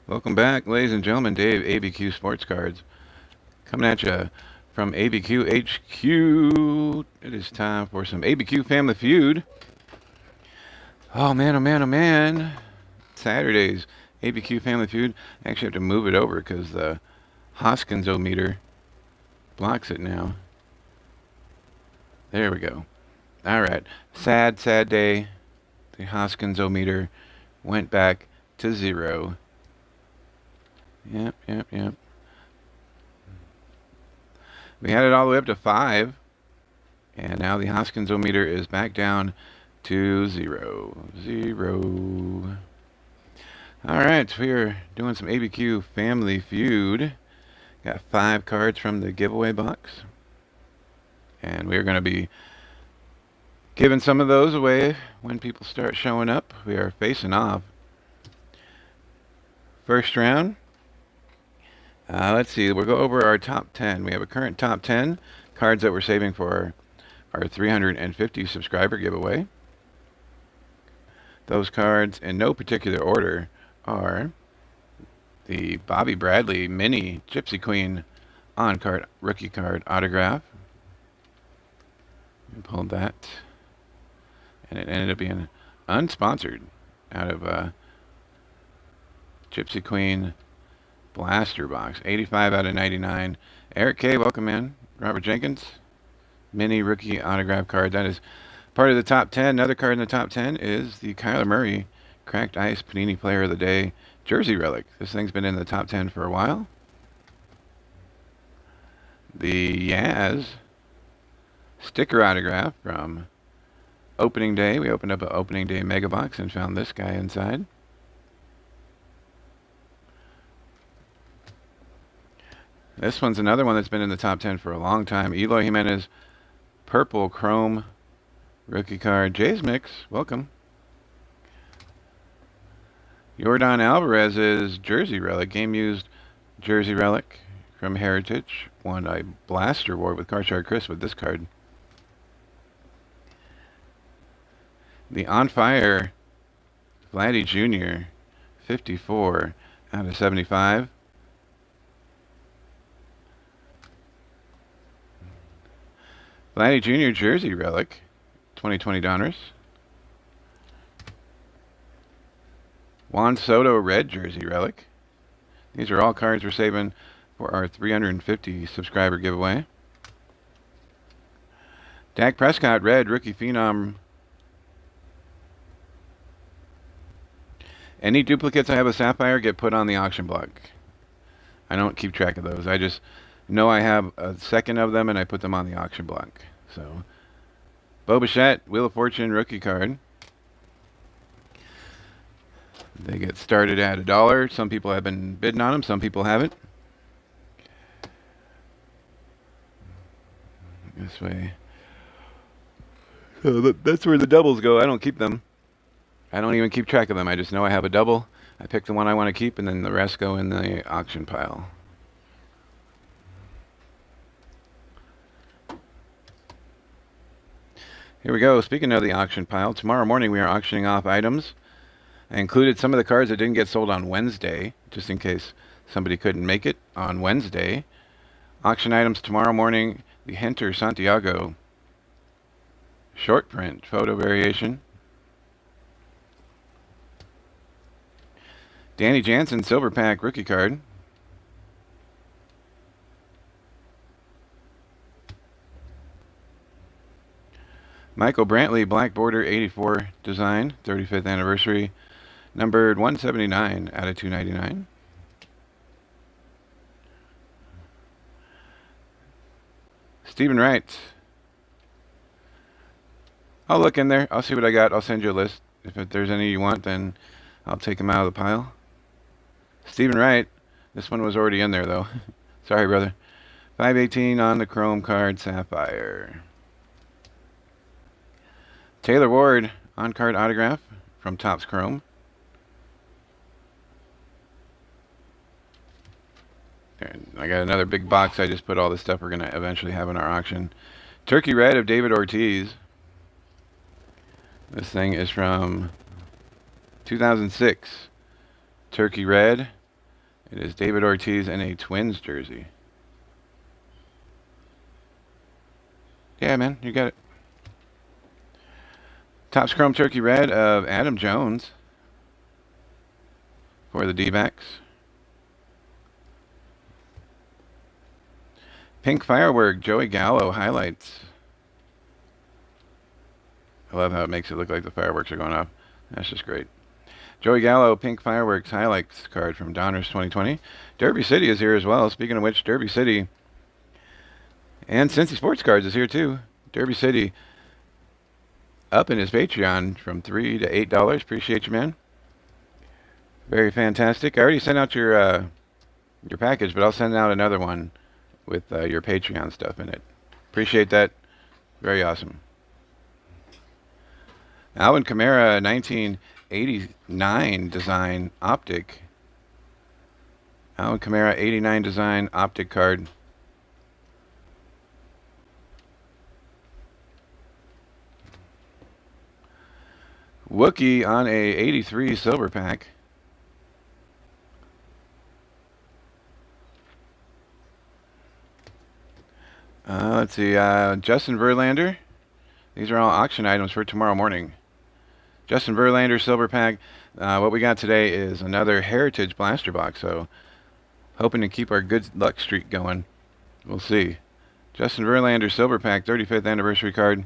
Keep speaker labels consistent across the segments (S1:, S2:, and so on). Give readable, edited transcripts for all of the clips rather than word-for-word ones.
S1: Welcome back, ladies and gentlemen. Dave, ABQ Sports Cards, coming at you from ABQ HQ. It is time for some ABQ Family Feud. Oh man, oh man, oh man. Saturday's ABQ Family Feud. I actually have to move it over because the Hoskins-o-meter blocks it now. There we go. All right. Sad day. The Hoskins-o-meter went back to 0. Yep. We had it all the way up to 5, and now the Hoskins-o-meter is back down to 0. All right, we are doing some ABQ Family Feud. Got 5 cards from the giveaway box, and we're going to be giving some of those away when people start showing up. We are facing off. First round. Let's see, we'll go over our top 10. We have a current top 10 cards that we're saving for our 350 subscriber giveaway. Those cards, in no particular order, are the Bobby Bradley Mini Gypsy Queen on-card rookie card autograph. We pulled that, and it ended up being unsponsored out of Gypsy Queen Blaster box, 85 out of 99. Eric K, welcome in. Robert Jenkins, mini rookie autograph card. That is part of the top 10. Another card in the top 10 is the Kyler Murray Cracked Ice Panini Player of the Day jersey relic. This thing's been in the top 10 for a while. The Yaz sticker autograph from opening day. We opened up an opening day mega box and found this guy inside. This one's another one that's been in the top 10 for a long time. Eloy Jimenez, purple chrome rookie card. Jay's Mix, welcome. Yordan Alvarez's jersey relic, game used jersey relic from Heritage. Won a Blaster Award with Card Shark Chris with this card. The On Fire Vladdy Jr., 54 out of 75. Vladdy Jr. jersey relic, 2020 Donruss. Juan Soto red jersey relic. These are all cards we're saving for our 350 subscriber giveaway. Dak Prescott red rookie phenom. Any duplicates I have a Sapphire get put on the auction block. I don't keep track of those. I just know I have a second of them and I put them on the auction block. So, Bo Bichette, Wheel of Fortune rookie card. They get started at $1. Some people have been bidding on them, some people haven't. This way. So that's where the doubles go. I don't keep them. I don't even keep track of them. I just know I have a double. I pick the one I want to keep, and then the rest go in the auction pile. Here we go. Speaking of the auction pile, tomorrow morning we are auctioning off items. I included some of the cards that didn't get sold on Wednesday, just in case somebody couldn't make it on Wednesday. Auction items tomorrow morning, the Hunter Santiago short print photo variation. Danny Jansen silver pack rookie card. Michael Brantley black border 84 design, 35th anniversary, numbered 179 out of 299. Stephen Wright. I'll look in there. I'll see what I got. I'll send you a list. If there's any you want, then I'll take them out of the pile. Stephen Wright. This one was already in there, though. Sorry, brother. 518 on the chrome card Sapphire. Taylor Ward on-card autograph from Topps Chrome. And I got another big box. I just put all the stuff we're going to eventually have in our auction. Turkey Red of David Ortiz. This thing is from 2006. Turkey Red It is David Ortiz in a Twins jersey. Yeah, man, you got it. Topps Chrome Turkey Red of Adam Jones for the D-backs. Pink Firework, Joey Gallo highlights. I love how it makes it look like the fireworks are going off. That's just great. Joey Gallo, Pink Fireworks highlights card from Donners 2020. Derby City is here as well. Speaking of which, Derby City and Cincy Sports Cards is here too. Derby City up in his Patreon from $3 to $8. Appreciate you, man. Very fantastic. I already sent out your package, but I'll send out another one with your Patreon stuff in it. Appreciate that. Very awesome. Alvin Kamara, 1989 design optic. Alvin Kamara, 89 design optic card. Wookie on a 83 silver pack. Let's see, Justin Verlander. These are all auction items for tomorrow morning. Justin Verlander silver pack. What we got today is another Heritage blaster box, so hoping to keep our good luck streak going. We'll see. Justin Verlander silver pack, 35th anniversary card.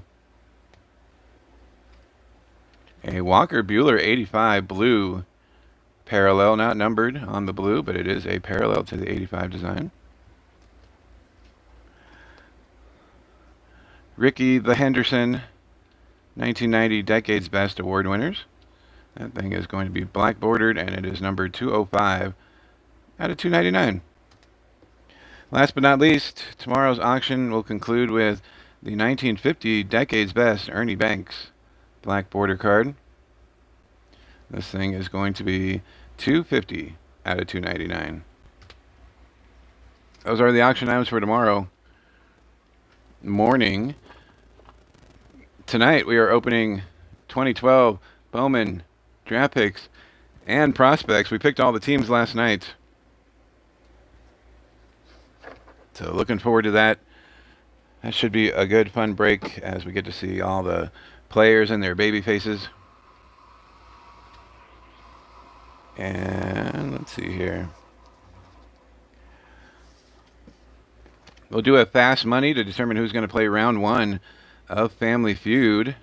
S1: A Walker Buehler 85 blue parallel, not numbered on the blue, but it is a parallel to the 85 design. Ricky the Henderson, 1990 Decade's Best Award winners. That thing is going to be black bordered, and it is numbered 205 out of 299. Last but not least, tomorrow's auction will conclude with the 1950 Decade's Best Ernie Banks black border card. This thing is going to be 250 out of 299. Those are the auction items for tomorrow morning. Tonight we are opening 2012 Bowman draft picks and prospects. We picked all the teams last night, so looking forward to that. That should be a good fun break as we get to see all the players and their baby faces. And let's see here. We'll do a fast money to determine who's going to play round 1 of Family Feud.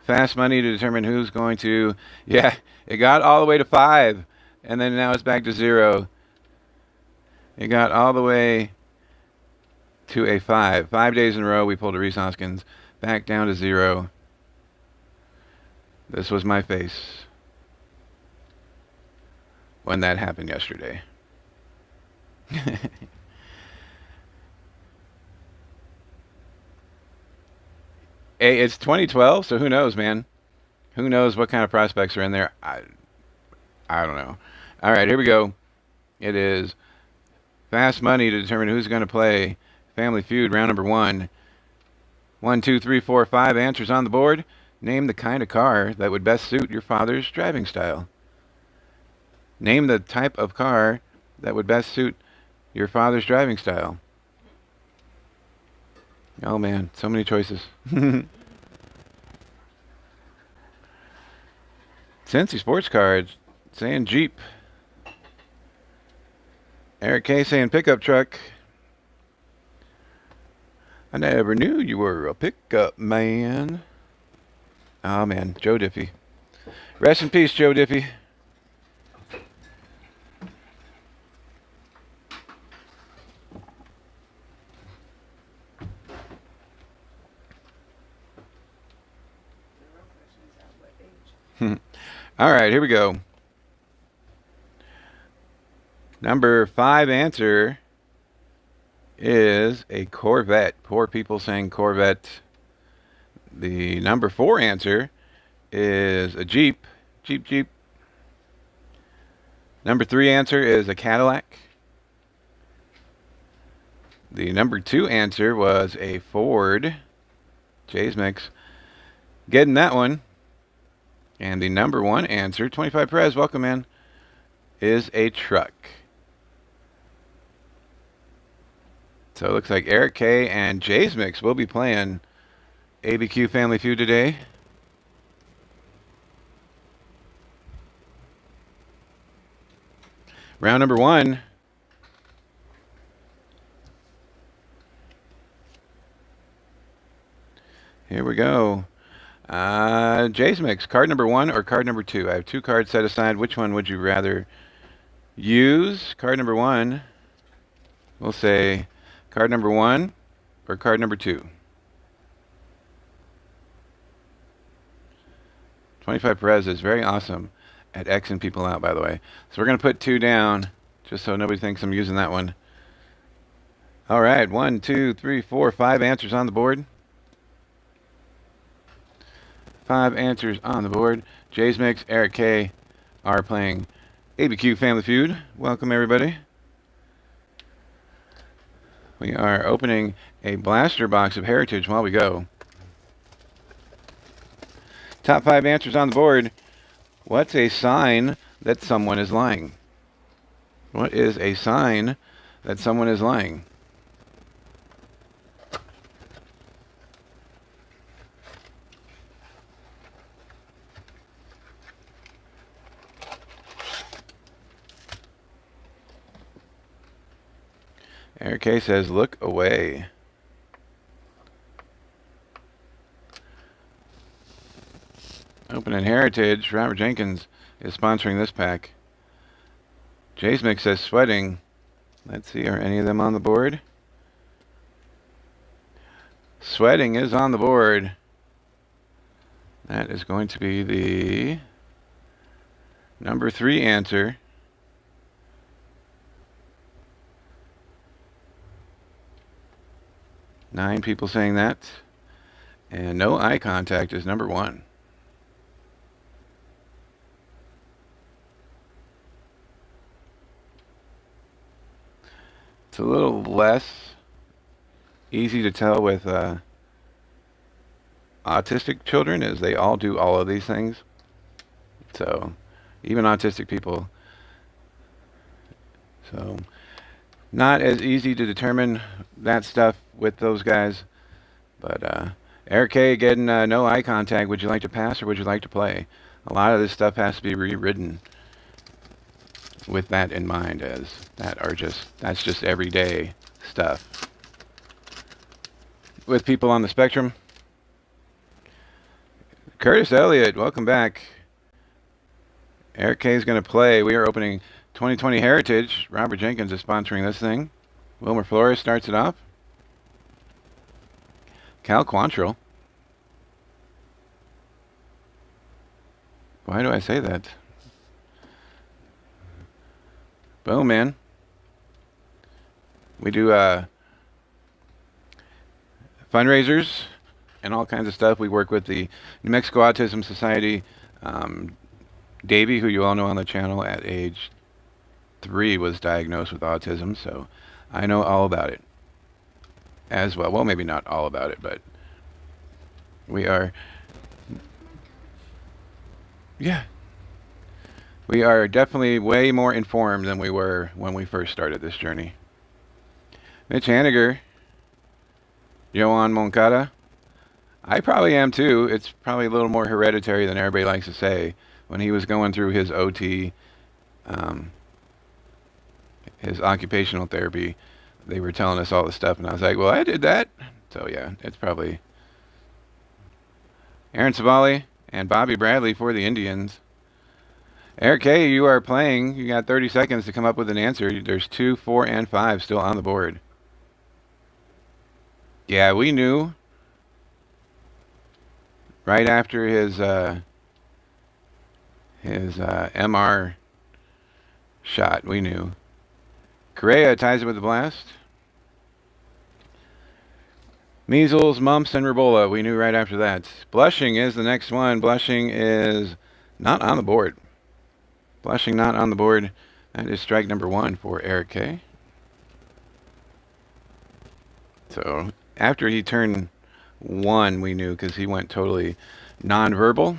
S1: Fast money to determine who's going to... Yeah, it got all the way to 5, and then now it's back to 0. It got all the way to a 5. 5 days in a row we pulled a Reese Hoskins back down to 0. This was my face when that happened yesterday. Hey, it's 2012, so who knows, man? Who knows what kind of prospects are in there? I don't know. All right, here we go. It is fast money to determine who's going to play Family Feud round number 1. 1, 2, 3, 4, 5 answers on the board. Name the kind of car that would best suit your father's driving style. Name the type of car that would best suit your father's driving style. Oh man, so many choices. Cincy Sports Cards saying Jeep. Eric K saying pickup truck. I never knew you were a pickup man. Oh man, Joe Diffie. Rest in peace, Joe Diffie. All right, here we go. Number 5 answer is a Corvette. Poor people saying Corvette. The number 4 answer is a Jeep. Jeep. Number 3 answer is a Cadillac. The number 2 answer was a Ford. Jay's Mix. Getting that one. And the number 1 answer, 25 Perez, welcome, man. is a truck. So it looks like Eric K and Jay's Mix will be playing ABQ Family Feud today. Round number 1. Here we go. Jay's Mix, card number 1 or card number 2? I have 2 cards set aside. Which one would you rather use? Card number 1. We'll say card number 1 or card number 2. 25 Perez is very awesome at Xing people out, by the way. So we're going to put 2 down just so nobody thinks I'm using that one. All right, 1, 2, 3, 4, 5 answers on the board. 5 answers on the board. Jay's Mix, Eric K are playing ABQ Family Feud. Welcome, everybody. We are opening a blaster box of Heritage while we go. Top 5 answers on the board. What's a sign that someone is lying? What is a sign that someone is lying? Eric K says, look away. Opening Heritage. Robert Jenkins is sponsoring this pack. Jay's Mix says sweating. Let's see, are any of them on the board? Sweating is on the board. That is going to be the number 3 answer. Nine people saying that. And no eye contact is number 1. It's a little less easy to tell with autistic children, as they all do all of these things. So even autistic people. So not as easy to determine that stuff with those guys. But Eric K getting no eye contact. Would you like to pass or would you like to play? A lot of this stuff has to be rewritten with that in mind, as that's just everyday stuff. With people on the spectrum. Curtis Elliott, welcome back. Eric K is going to play. We are opening 2020 Heritage. Robert Jenkins is sponsoring this thing. Wilmer Flores starts it off. Cal Quantrill. Why do I say that? Boom, man. We do fundraisers and all kinds of stuff. We work with the New Mexico Autism Society. Davey, who you all know on the channel, at age 3 was diagnosed with autism, so I know all about it as well. Well, maybe not all about it, but we are, yeah, we are definitely way more informed than we were when we first started this journey. Mitch Haniger, Johan Moncada. I probably am too. It's probably a little more hereditary than everybody likes to say. When he was going through his OT, his occupational therapy, they were telling us all this stuff, and I was like, well, I did that. So yeah, it's probably Aaron Savali and Bobby Bradley for the Indians. Eric K, you are playing. You got 30 seconds to come up with an answer. There's 2, 4, and 5 still on the board. Yeah, we knew right after his MR shot, we knew. Correa ties it with a blast. Measles, mumps, and rubella, we knew right after that. Blushing is the next one. Blushing is not on the board. Blushing not on the board. That is strike number 1 for Eric K. So after he turned 1, we knew, because he went totally non-verbal.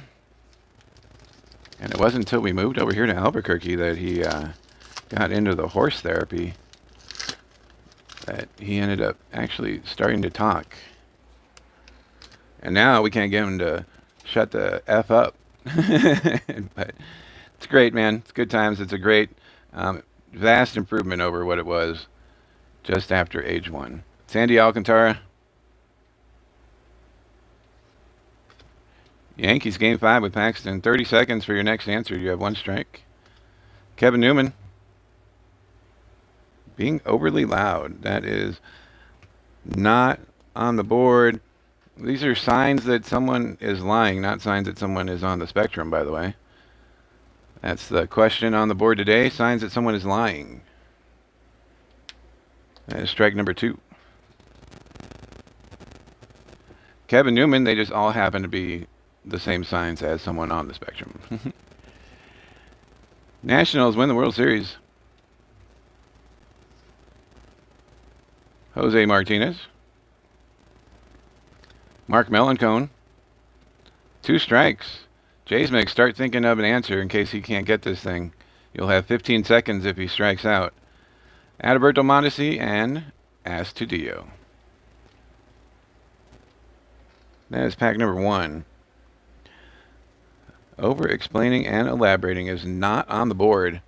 S1: And it wasn't until we moved over here to Albuquerque that he got into the horse therapy that he ended up actually starting to talk. And now we can't get him to shut the F up. But it's great, man. It's good times. It's a great, vast improvement over what it was just after age 1. Sandy Alcantara. Yankees game 5 with Paxton. 30 seconds for your next answer. You have 1 strike. Kevin Newman. Being overly loud. That is not on the board. These are signs that someone is lying, not signs that someone is on the spectrum, by the way. That's the question on the board today. Signs that someone is lying. That is strike number 2. Kevin Newman, they just all happen to be the same signs as someone on the spectrum. Nationals win the World Series. Jose Martinez. Mark Melancone. 2 strikes. Jays Mix, start thinking of an answer in case he can't get this thing. You'll have 15 seconds if he strikes out. Adalberto Mondesi and Astudillo. That is pack number 1. Over-explaining and elaborating is not on the board.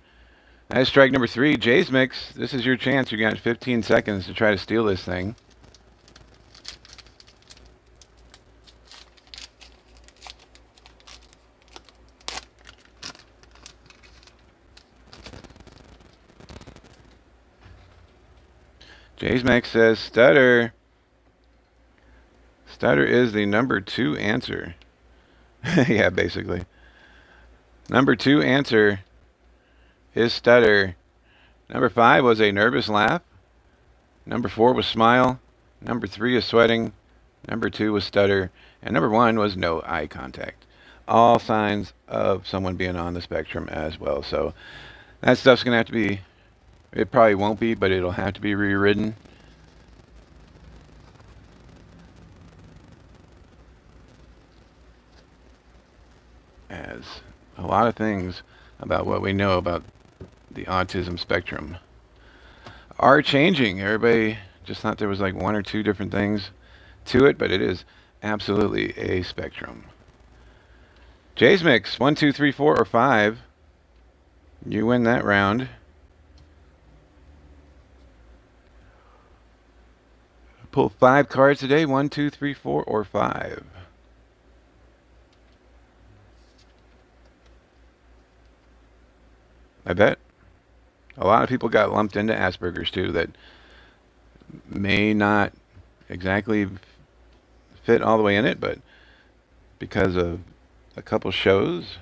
S1: That is strike number 3. Jays Mix, this is your chance. You got 15 seconds to try to steal this thing. Jays Mix says stutter. Stutter is the number 2 answer. Yeah, basically. Number 2 answer is stutter. Number 5 was a nervous laugh. Number 4 was smile. Number 3 is sweating. Number 2 was stutter. And number 1 was no eye contact. All signs of someone being on the spectrum as well. So that stuff's going to have to be, it probably won't be, but it'll have to be rewritten. As a lot of things about what we know about the autism spectrum are changing. Everybody just thought there was like 1 or 2 different things to it, but it is absolutely a spectrum. Jays Mix, 1, 2, 3, 4, or 5. You win that round. Pull 5 cards today. 1, 2, 3, 4, or 5. I bet a lot of people got lumped into Asperger's too that may not exactly fit all the way in it, but because of a couple shows,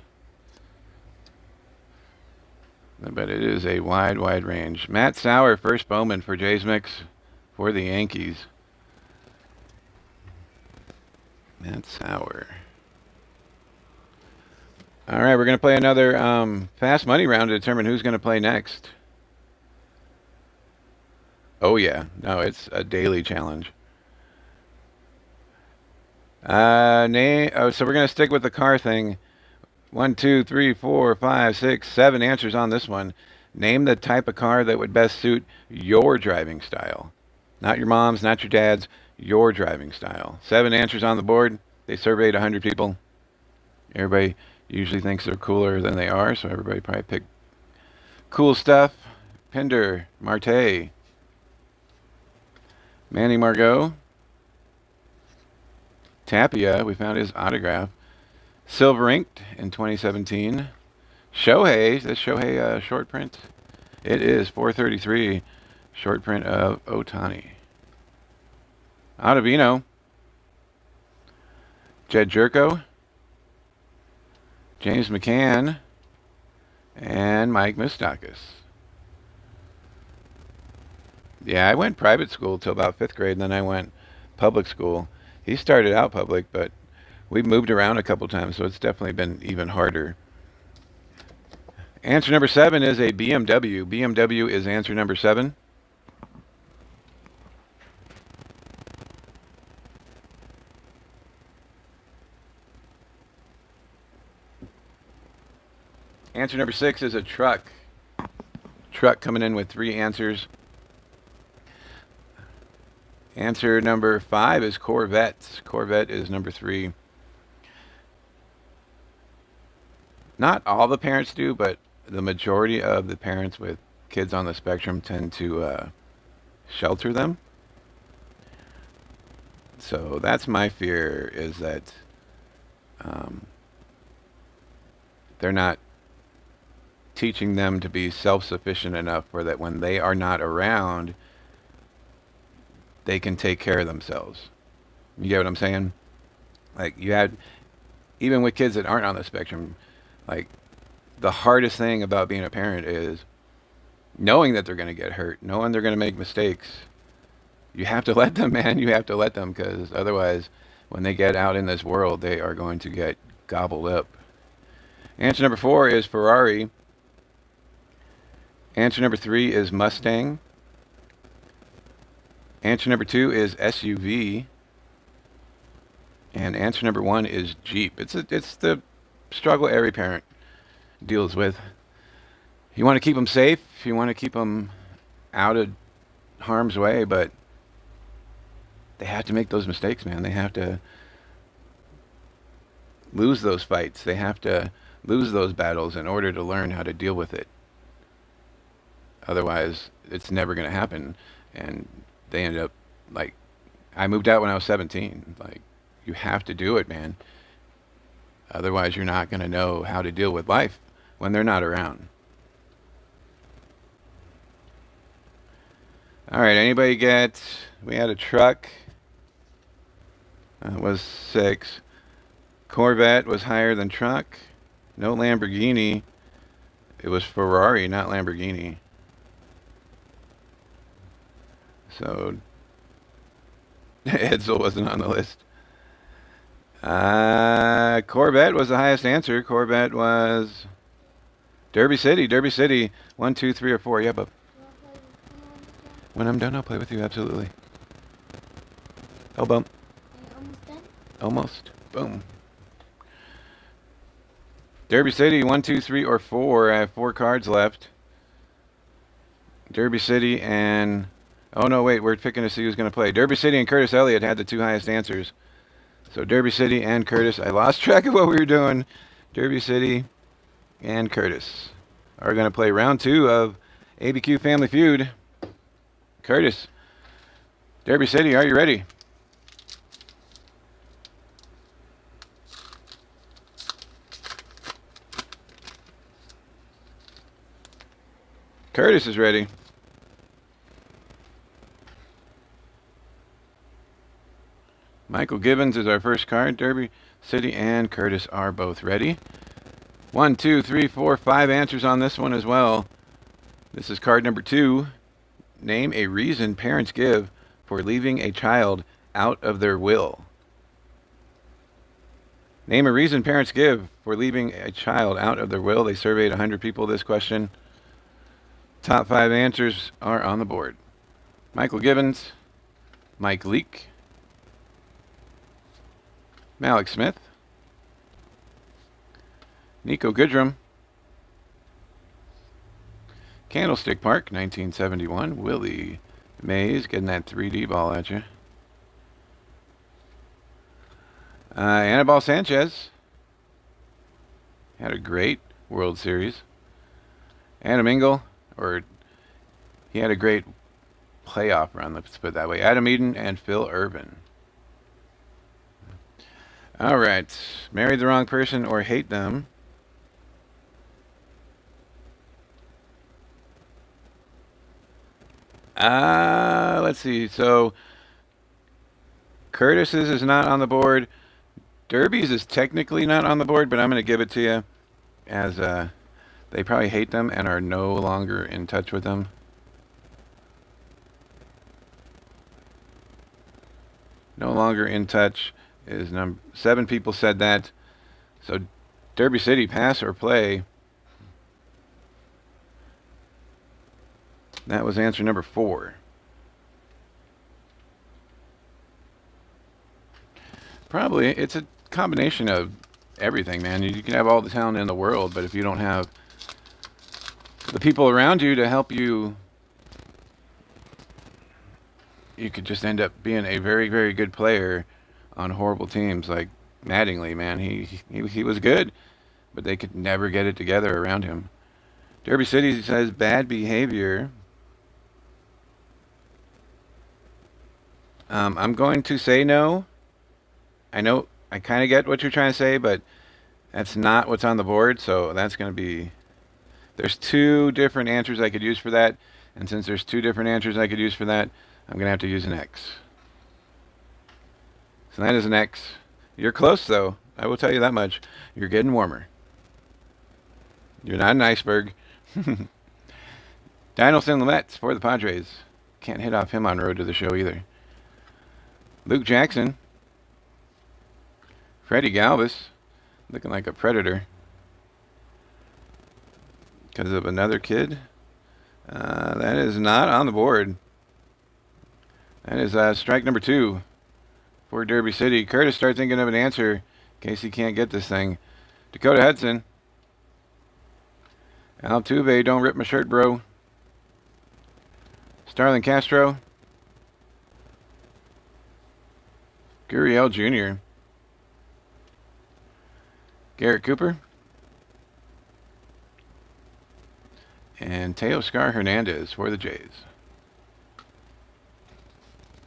S1: but it is a wide range. Matt Sauer, first Bowman for Jays Mix for the Yankees. Matt Sauer. All right, we're going to play another fast money round to determine who's going to play next. Oh, yeah. No, it's a daily challenge. So we're going to stick with the car thing. 1, 2, 3, 4, 5, 6, 7 answers on this one. Name the type of car that would best suit your driving style. Not your mom's, not your dad's, your driving style. 7 answers on the board. They surveyed 100 people. Everybody usually thinks they're cooler than they are, so everybody probably picked cool stuff. Pinder, Marte, Manny Margot, Tapia, we found his autograph. Silver inked in 2017. Shohei, this Shohei short print. It is 433 short print of Otani. Ottavino, Jed Jerko, James McCann, and Mike Moustakas. Yeah, I went private school till about 5th grade, and then I went public school. He started out public, but we moved around a couple times, so it's definitely been even harder. Answer number 7 is a BMW. BMW is answer number 7. Answer number 6 is a truck. Truck coming in with 3 answers. Answer number 5 is Corvette. Corvette is number 3. Not all the parents do, but the majority of the parents with kids on the spectrum tend to shelter them. So that's my fear, is that they're not teaching them to be self-sufficient enough for that when they are not around, they can take care of themselves. You get what I'm saying? Like, you had, even with kids that aren't on the spectrum, like, the hardest thing about being a parent is knowing that they're going to get hurt, knowing they're going to make mistakes. You have to let them, man. You have to let them, because otherwise, when they get out in this world, they are going to get gobbled up. Answer number 4 is Ferrari. Answer number 3 is Mustang. Answer number 2 is SUV. And answer number 1 is Jeep. It's the struggle every parent deals with. You want to keep them safe. You want to keep them out of harm's way, but they have to make those mistakes, man. They have to lose those fights. They have to lose those battles in order to learn how to deal with it. Otherwise, it's never going to happen. And they end up, like, I moved out when I was 17. Like, you have to do it, man. Otherwise, you're not going to know how to deal with life when they're not around. All right, anybody get, we had a truck. That was 6. Corvette was higher than truck. No Lamborghini. It was Ferrari, not Lamborghini. So Edsel wasn't on the list. Corvette was the highest answer. Corvette was Derby City. Derby City. 1, 2, 3, or 4. Yeah, but when I'm done, I'll play with you. Absolutely. Oh, bump.
S2: Almost done?
S1: Almost. Boom. Derby City. 1, 2, 3, or 4. I have 4 cards left. Derby City and... Oh, no, wait. We're picking to see who's going to play. Derby City and Curtis Elliott had the 2 highest answers. So Derby City and Curtis. I lost track of what we were doing. Derby City and Curtis are going to play round 2 of ABQ Family Feud. Curtis, Derby City, are you ready? Curtis is ready. Michael Gibbons is our first card. Derby City and Curtis are both ready. 1, 2, 3, 4, 5 answers on this one as well. This is card number 2. Name a reason parents give for leaving a child out of their will. Name a reason parents give for leaving a child out of their will. They surveyed 100 people this question. Top 5 answers are on the board. Michael Gibbons, Mike Leake, Malik Smith, Nico Goodrum, Candlestick Park, 1971, Willie Mays, getting that 3D ball at you. Anibal Sanchez had a great World Series. Adam Engel, or he had a great playoff run, let's put it that way. Adam Eden and Phil Urban. All right, married the wrong person or hate them. Let's see. So Curtis's is not on the board. Derby's is technically not on the board, but I'm going to give it to you as they probably hate them and are no longer in touch with them. No longer in touch is number 7 people said that. So Derby City, pass or play. That was answer number 4. Probably, it's a combination of everything, man. You can have all the talent in the world, but if you don't have the people around you to help you, you could just end up being a very, very good player on horrible teams. Like Mattingly, man, he was good, but they could never get it together around him. Derby City says bad behavior. I'm going to say no. I know I kind of get what you're trying to say, but that's not what's on the board, so that's going to be... There's two different answers I could use for that, and since there's two different answers I could use for that, I'm going to have to use an X. So that is an X. You're close, though. I will tell you that much. You're getting warmer. You're not an iceberg. Dinelson Lamet for the Padres. Can't hit off him on road to the show either. Luke Jackson. Freddie Galvis. Looking like a predator. Because of another kid. That is not on the board. That is strike number 2 for Derby City. Curtis, start thinking of an answer in case he can't get this thing. Dakota Hudson. Altuve, don't rip my shirt, bro. Starlin Castro. Gurriel Jr. Garrett Cooper. And Teoscar Hernandez for the Jays.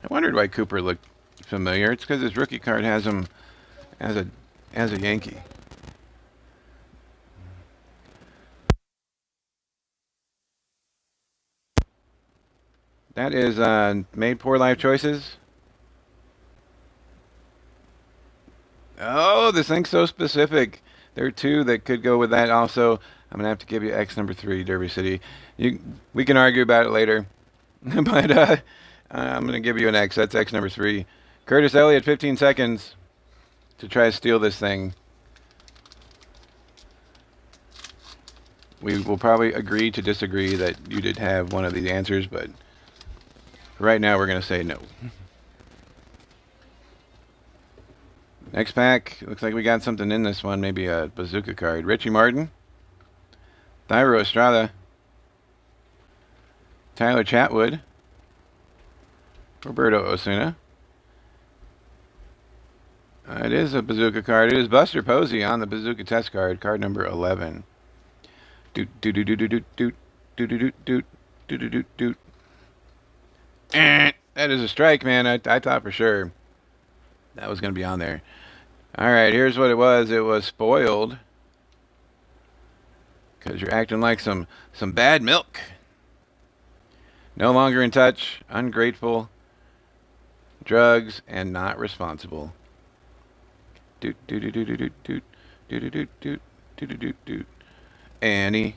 S1: I wondered why Cooper looked familiar. It's because his rookie card has him as a Yankee. That is made poor life choices. Oh, this thing's so specific. There are two that could go with that also. I'm going to have to give you X number 3, Derby City. We can argue about it later. But I'm going to give you an X. That's X number 3. Curtis Elliott, 15 seconds to try to steal this thing. We will probably agree to disagree that you did have one of these answers, but right now we're going to say no. Next pack. Looks like we got something in this one. Maybe a bazooka card. Richie Martin. Thairo Estrada. Tyler Chatwood. Roberto Osuna. It is a bazooka card. It is Buster Posey on the bazooka test card. Card number 11. Doot doot doot doot doot doot doot doot doot doot doot doot. That is a strike, man. I thought for sure that was going to be on there. All right, here's what it was. It was spoiled because you're acting like some bad milk. No longer in touch, ungrateful, drugs, and not responsible. Doot doot doot doot doot doot doot doot doot doot doot doot. Annie.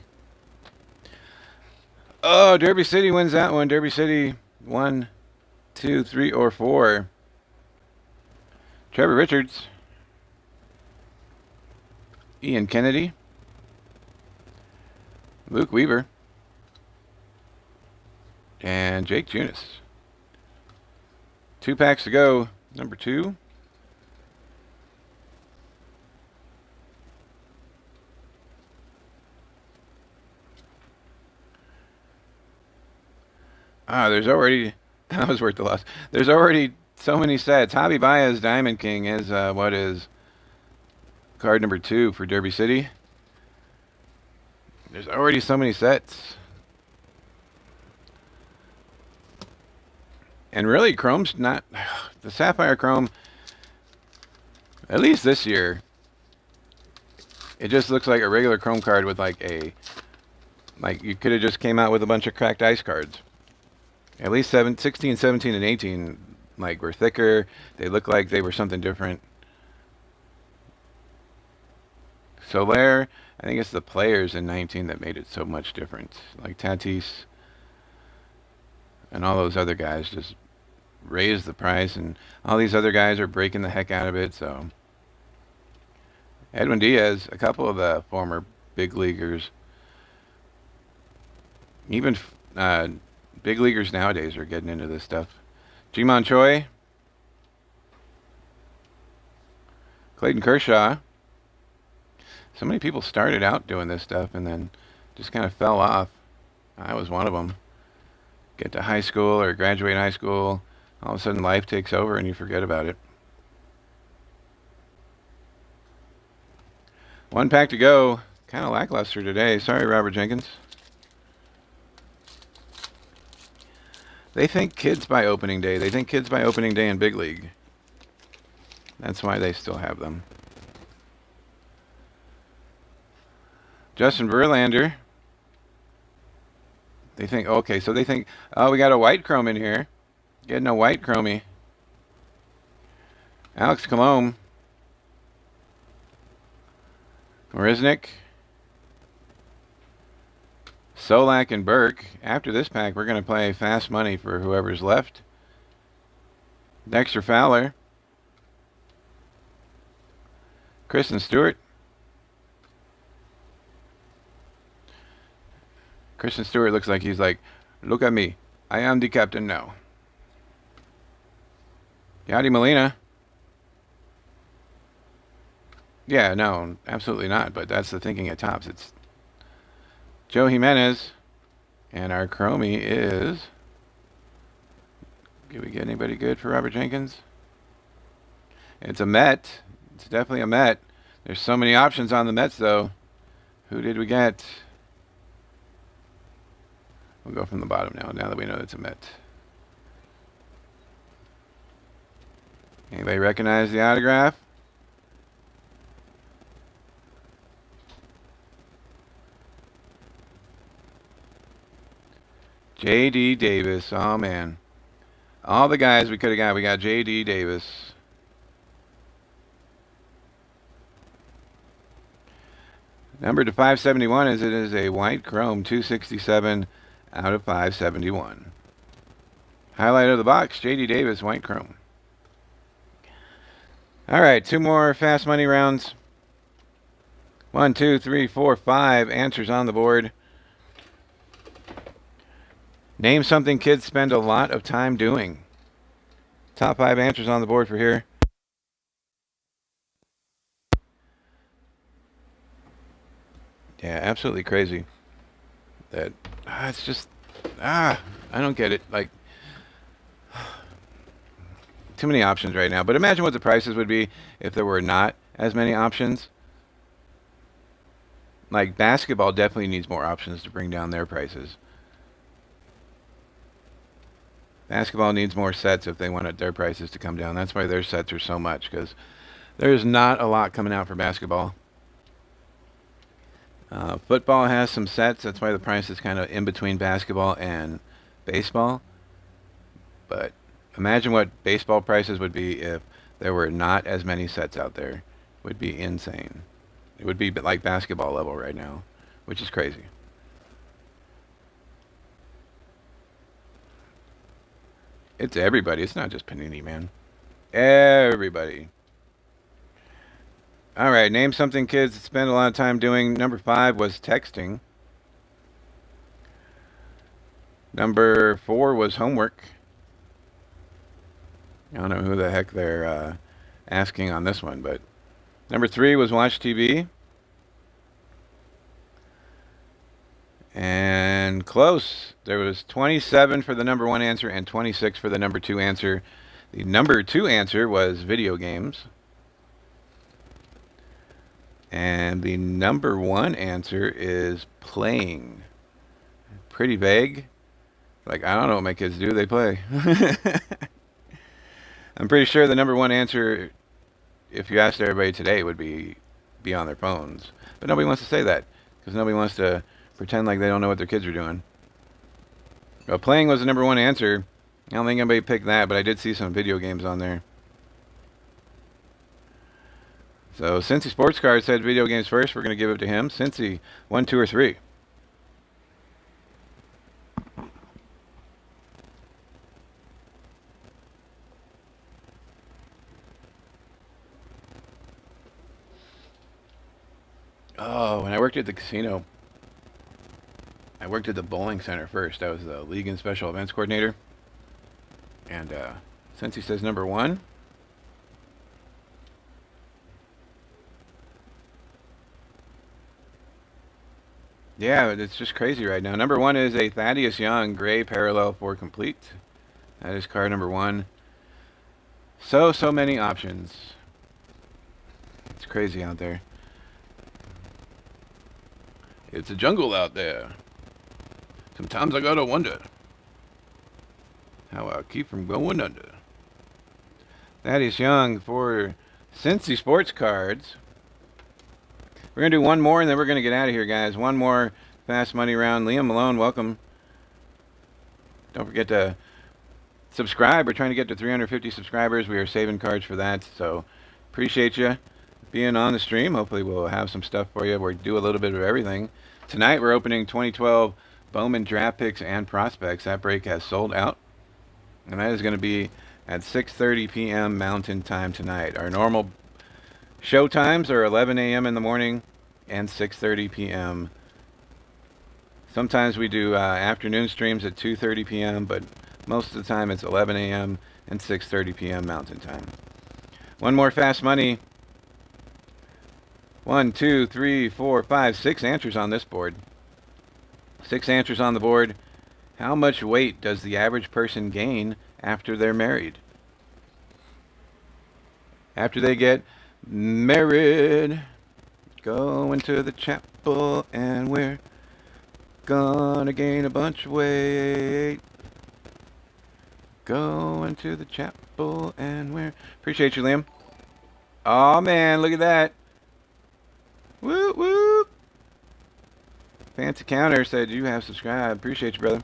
S1: Oh, Derby City wins that one. Derby City 1, 2, 3, or 4. Trevor Richards. Ian Kennedy. Luke Weaver. And Jake Junis. 2 packs to go. Number 2. There's already... That was worth the loss. There's already so many sets. Javi Baez Diamond King is what is card number 2 for Derby City. There's already so many sets. And really, Chrome's not... The Sapphire Chrome, at least this year, it just looks like a regular Chrome card with like a... Like you could have just came out with a bunch of cracked ice cards. At least 16, 17, and 18 like were thicker. They look like they were something different. So there, I think it's the players in 19 that made it so much different. Like Tatis and all those other guys just raised the price, and all these other guys are breaking the heck out of it. So Edwin Diaz, a couple of the former big leaguers, even big leaguers nowadays are getting into this stuff. Ji-Man Choi. Clayton Kershaw. So many people started out doing this stuff and then just kind of fell off. I was one of them. Get to high school or graduate high school, all of a sudden life takes over and you forget about it. One pack to go. Kind of lackluster today. Sorry, Robert Jenkins. They think kids by opening day. They think kids by opening day in Big League. That's why they still have them. Justin Verlander. They think, okay, so they think, oh, we got a white chrome in here. Getting a white chromie. Alex Colomb. Marisnik. Solak and Burke. After this pack, we're going to play fast money for whoever's left. Dexter Fowler. Kristen Stewart. Kristen Stewart looks like he's like, look at me. I am the captain now. Yadi Molina. Yeah, no, absolutely not. But that's the thinking at Topps. It's Joe Jimenez. And our chromie is... Did we get anybody good for Robert Jenkins? It's a Met. It's definitely a Met. There's so many options on the Mets, though. Who did we get? We'll go from the bottom now that we know it's a Met. Anybody recognize the autograph? J.D. Davis. Oh, man. All the guys we could have got. We got J.D. Davis. Number to 571 is it is a white chrome 267 out of 571. Highlight of the box, J.D. Davis, white chrome. All right, 2 more fast money rounds. 1, 2, 3, 4, 5 answers on the board. Name something kids spend a lot of time doing. Top 5 answers on the board for here. Yeah, absolutely crazy. That it's just I don't get it. Like too many options right now. But imagine what the prices would be if there were not as many options. Like basketball definitely needs more options to bring down their prices. Basketball needs more sets if they wanted their prices to come down. That's why their sets are so much, because there's not a lot coming out for basketball. Football has some sets. That's why the price is kind of in between basketball and baseball. But imagine what baseball prices would be if there were not as many sets out there. It would be insane. It would be like basketball level right now, which is crazy. It's everybody. It's not just Panini, man. Everybody. All right, name something kids spend a lot of time doing. Number 5 was texting. Number 4 was homework. I don't know who the heck they're asking on this one, but number 3 was watch TV. And close. There was 27 for the number 1 answer and 26 for the number 2 answer. The number 2 answer was video games. And the number 1 answer is playing. Pretty vague. Like, I don't know what my kids do. They play. I'm pretty sure the number 1 answer, if you asked everybody today, would be on their phones. But nobody wants to say that, because nobody wants to pretend like they don't know what their kids are doing. Well, playing was the number 1 answer. I don't think anybody picked that, but I did see some video games on there. So, Cincy Sports Card said video games first. We're going to give it to him. Cincy, 1, 2, or 3. Oh, when I worked at the casino, I worked at the bowling center first. I was the league and special events coordinator. And Cincy says number 1. Yeah, it's just crazy right now. Number 1 is a Thaddeus Young gray parallel for complete. That is card number 1. So many options. It's crazy out there. It's a jungle out there. Sometimes I gotta wonder how I keep from going under. Thaddeus Young for Cincy Sports Cards. We're going to do one more, and then we're going to get out of here, guys. One more fast money round. Liam Malone, welcome. Don't forget to subscribe. We're trying to get to 350 subscribers. We are saving cards for that, so appreciate you being on the stream. Hopefully we'll have some stuff for you. We do a little bit of everything. Tonight we're opening 2012 Bowman Draft Picks and Prospects. That break has sold out, and that is going to be at 6:30 p.m. Mountain Time tonight. Our normal show times are 11 a.m. in the morning and 6:30 p.m. Sometimes we do afternoon streams at 2:30 p.m., but most of the time it's 11 a.m. and 6:30 p.m. Mountain Time. One more fast money. 1, 2, 3, 4, 5, 6 answers on this board. 6 answers on the board. How much weight does the average person gain after they're married? After they get married, going to the chapel, and we're gonna gain a bunch of weight. Going to the chapel, and we're... Appreciate you, Liam. Oh man, look at that. Woo woo. Fancy Counter said you have subscribed. Appreciate you, brother.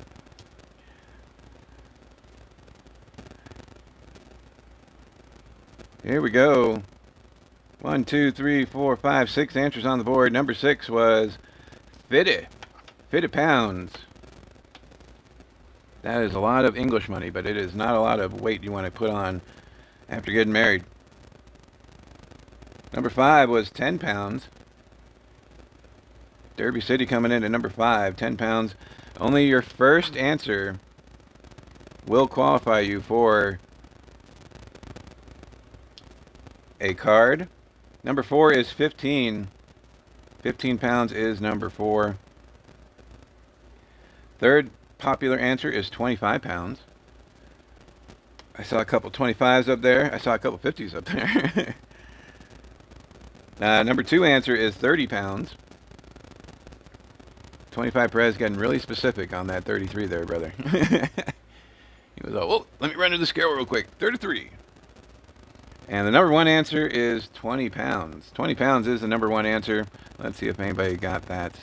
S1: Here we go. 1, 2, 3, 4, 5, 6 answers on the board. Number 6 was 50 pounds. That is a lot of English money, but it is not a lot of weight you want to put on after getting married. Number 5 was 10 pounds. Derby City coming in at number 5, 10 pounds. Only your first answer will qualify you for a card. Number 4 is 15. 15 pounds is number 4. Third popular answer is 25 pounds. I saw a couple 25s up there. I saw a couple 50s up there. Number 2 answer is 30 pounds. 25 Perez getting really specific on that 33 there, brother. He was like, oh, let me run to the scale real quick. 33. And the number 1 answer is 20 pounds. 20 pounds is the number 1 answer. Let's see if anybody got that.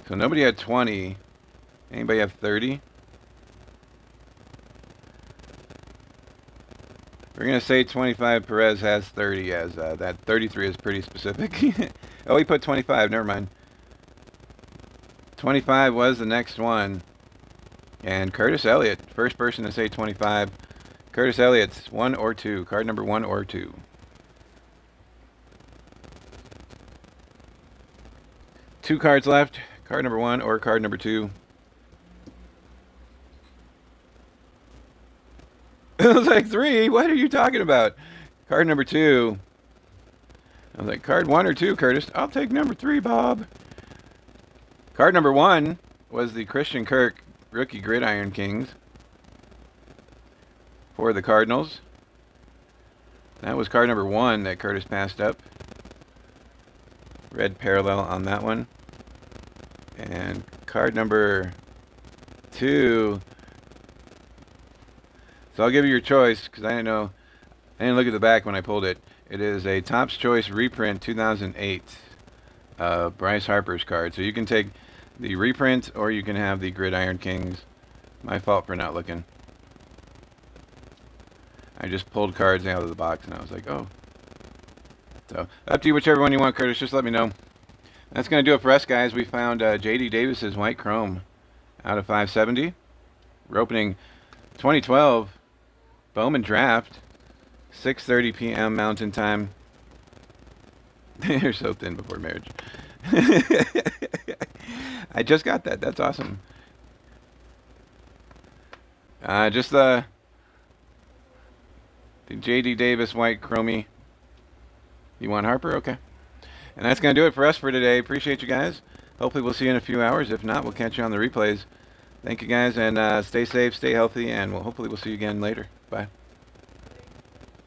S1: So nobody had 20. Anybody have 30? We're going to say 25 Perez has 30, as that 33 is pretty specific. Oh, he put 25. Never mind. 25 was the next one. And Curtis Elliott, first person to say 25. Curtis Elliott's 1 or 2. Card number 1 or 2. Two cards left. Card number 1 or card number 2. It was like 3. What are you talking about? Card number 2. I was like, card 1 or 2, Curtis? I'll take number 3, Bob. Card number 1 was the Christian Kirk Rookie Gridiron Kings for the Cardinals. That was card number 1 that Curtis passed up. Red parallel on that one. And card number 2. So I'll give you your choice, because I didn't know. I didn't look at the back when I pulled it. It is a Topps Choice reprint 2008 Bryce Harper's card. So you can take the reprint or you can have the Gridiron Kings. My fault for not looking. I just pulled cards out of the box and I was like, oh. So up to you, whichever one you want, Curtis. Just let me know. That's going to do it for us, guys. We found J.D. Davis's white chrome out of 570. We're opening 2012 Bowman Draft. 6:30 p.m. Mountain Time. They're so thin before marriage. I just got that. That's awesome. Just the J.D. Davis white chromie. You want Harper? Okay. And that's going to do it for us for today. Appreciate you guys. Hopefully we'll see you in a few hours. If not, we'll catch you on the replays. Thank you guys, and stay safe, stay healthy, and hopefully we'll see you again later. Bye.